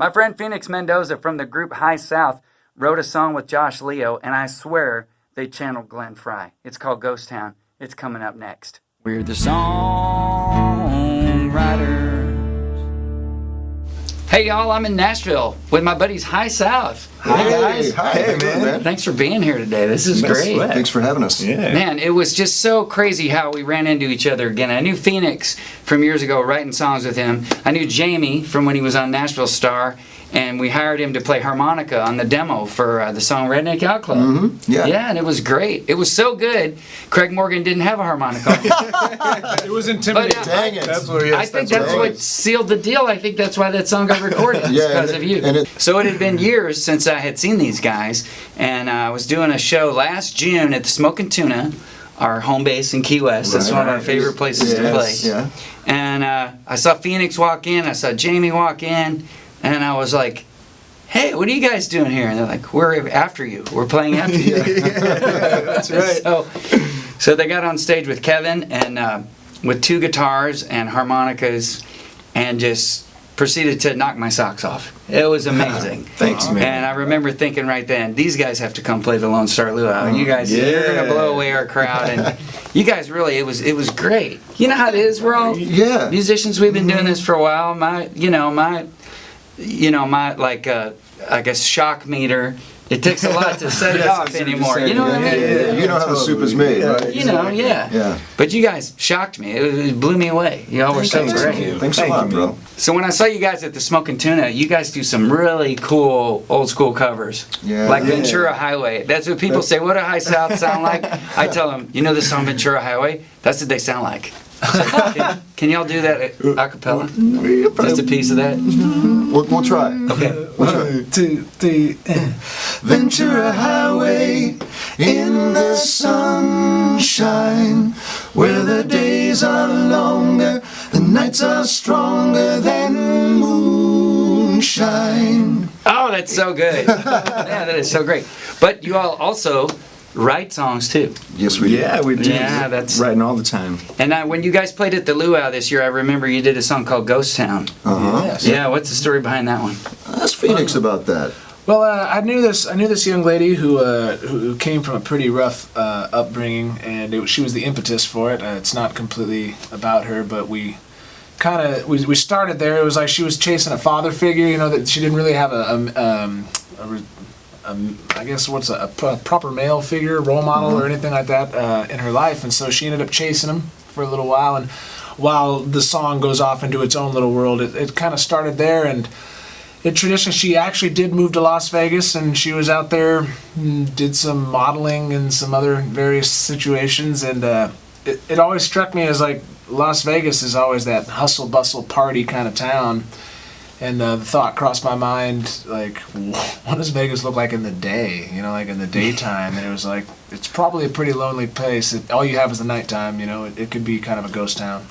My friend Phoenix Mendoza from the group High South wrote a song with Josh Leo, and I swear they channeled Glenn Frey. It's called Ghost Town. It's coming up next. We're the songwriters. Hey, y'all, I'm in Nashville with my buddies High South. Hi, guys. Hi, hey, man. Thanks for being here today. This is great. Thanks for having us. Yeah. Man, it was just so crazy how we ran into each other again. I knew Phoenix from years ago, writing songs with him. I knew Jamie from when he was on Nashville Star, and we hired him to play harmonica on the demo for the song Redneck Yacht Club. Mm-hmm. Yeah. Yeah, and it was great. It was so good, Craig Morgan didn't have a harmonica. It was intimidating. But, Dang it. I think that's what sealed the deal. I think that's why that song got recorded. It's because of you. So it had been years since I had seen these guys, and I was doing a show last June at the Smokin' Tuna, our home base in Key West. That's one of our favorite places to play. Yeah. And I saw Phoenix walk in, I saw Jamie walk in, and I was like, hey, what are you guys doing here? And they're like, we're after you. We're playing after you. That's right. So they got on stage with Kevin and with 2 guitars and harmonicas and just proceeded to knock my socks off. It was amazing. Thanks, man. And I remember thinking right then, these guys have to come play the Lone Star Luau. You guys, you're going to blow away our crowd. And you guys really, it was great. You know how it is. We're all musicians. We've been doing this for a while. My I guess shock meter. It takes a lot to set it off anymore. You know what I mean? Yeah. You know how the soup is made, right? You know, yeah. But you guys shocked me. It blew me away. Y'all were so great. Thanks a lot, bro. So when I saw you guys at the Smokin' Tuna, you guys do some really cool old school covers. Yeah. Like Ventura Highway. That's what people say, what do High South sound like? I tell them, you know the song Ventura Highway? That's what they sound like. So, can y'all do that a cappella? Just a piece of that? We'll try. Okay. 1, 2, 3, and Ventura Highway in the sunshine, where the days are longer, the nights are stronger than moonshine. Oh, that's so good. Yeah, that is so great. But you all also write songs too. Yes, we do. Yeah, we do. Yeah, that's writing all the time. And when you guys played at the Luau this year, I remember you did a song called Ghost Town. Yes. Yeah, what's the story behind that one? Ask Phoenix about that. Well, I knew this young lady who came from a pretty rough upbringing, and she was the impetus for it. It's not completely about her, but we started there. It was like she was chasing a father figure, you know, that she didn't really have I guess what's a proper male figure, role model or anything like that in her life, and so she ended up chasing him for a little while. And while the song goes off into its own little world, it kind of started there. And in tradition, she actually did move to Las Vegas, and she was out there, did some modeling and some other various situations. And it always struck me as like Las Vegas is always that hustle bustle party kind of town. And the thought crossed my mind, like, what does Vegas look like in the day? You know, like in the daytime. And it was like, it's probably a pretty lonely place. All you have is the nighttime, you know. It could be kind of a ghost town.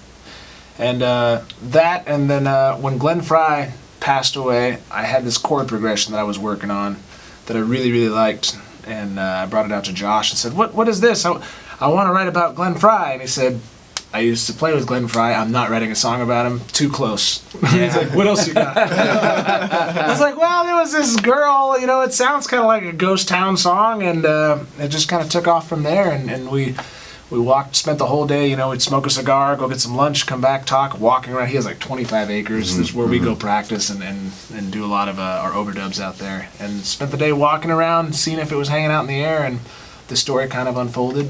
And and then when Glenn Frey passed away, I had this chord progression that I was working on that I really, really liked. And I brought it out to Josh and said, what is this? I want to write about Glenn Frey. And he said, I used to play with Glenn Frey. I'm not writing a song about him. Too close. He's like, what else you got? I was like, well, there was this girl, you know, it sounds kind of like a ghost town song, and it just kind of took off from there, and we spent the whole day, you know, we'd smoke a cigar, go get some lunch, come back, talk, walking around. He has like 25 acres. This is where we go practice and do a lot of our overdubs out there, and spent the day walking around, seeing if it was hanging out in the air, and the story kind of unfolded,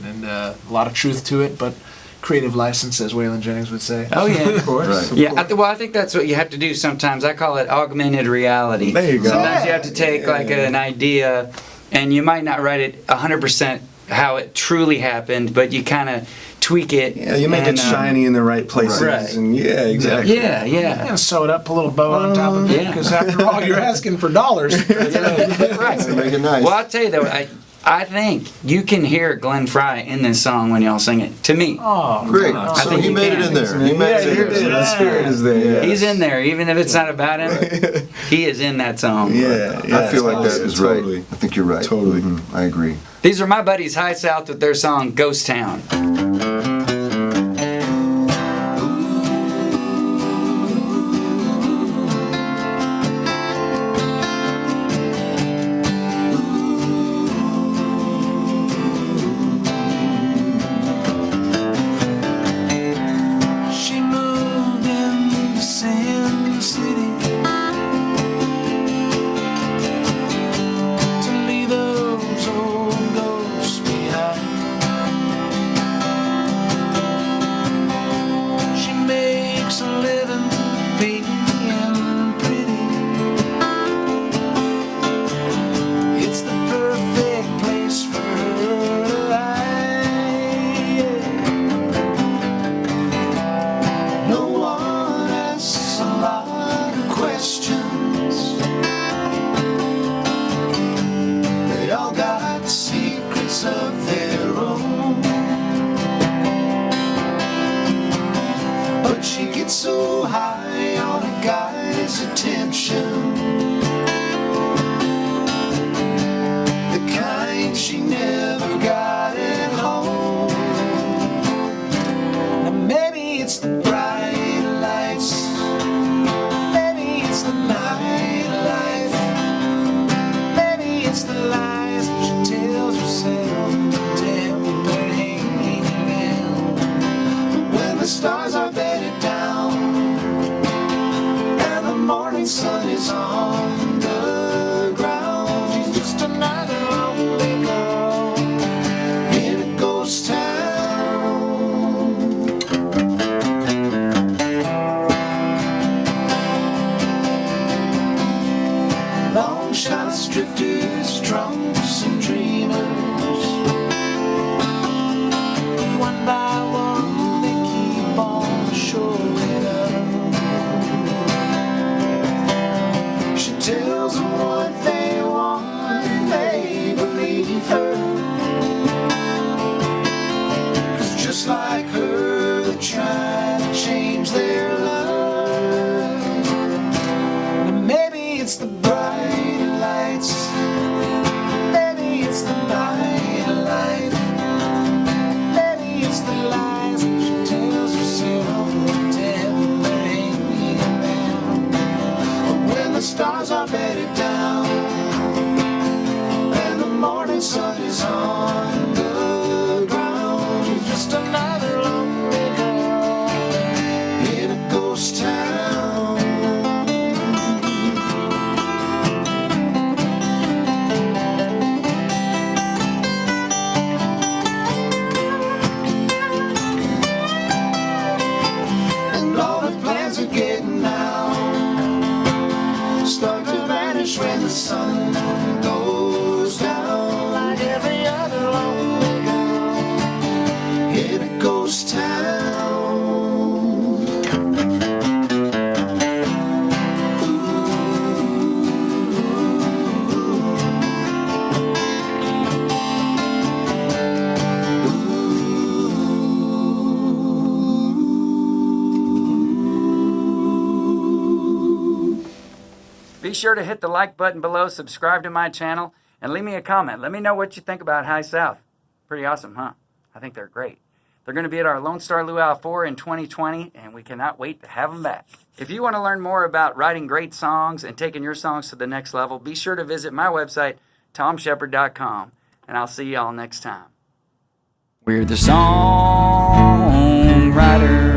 and a lot of truth to it, but creative license, as Waylon Jennings would say. Oh yeah, Of course. Right. Yeah. I think that's what you have to do sometimes. I call it augmented reality. There you go. Sometimes you have to take like an idea, and you might not write it 100% how it truly happened, but you kind of tweak it. Yeah, you make it shiny in the right places. Right. And yeah, exactly. Yeah. And sew it up, put a little bow on top of it, because after all, you're asking for dollars. Right. To make it nice. Well, I'll tell you though, I think you can hear Glenn Frey in this song when y'all sing it. To me. Oh, Great. I So think he you made can. it in there. He made it in there. The spirit is there. He's in there, even if it's not about him. He is in that song. Yeah. I feel like that is totally. right. I think you're right. Totally. I agree. These are my buddies High South with their song Ghost Town. it's the nightlife. Maybe it's the lies that she tells herself to everywhere hanging around. When the stars are bedded down and the morning sun is on the ground, she's just another lonely girl in a ghost town. Long shots, drifters, drunks, and dreamers. One by one, they keep on showing up. She tells them what they want, they believe her. 'Cause just like her, they try to change their love. Now maybe it's the bright lights, maybe it's the nightlife, maybe it's the lies that she tells herself to everywhere hanging around. But when the stars are bedded down and the morning sun is on the ground, she's just another lonely girl in a ghost town. And all the plans are getting out, start to vanish when the sun goes down. Like every other lonely girl in a ghost town. Be sure to hit the like button below, subscribe to my channel, and leave me a comment. Let me know what you think about High South. Pretty awesome, huh? I think they're great. They're going to be at our Lone Star Luau 4 in 2020, and we cannot wait to have them back. If you want to learn more about writing great songs and taking your songs to the next level, be sure to visit my website, thomshepherd.com, and I'll see y'all next time. We're the songwriter.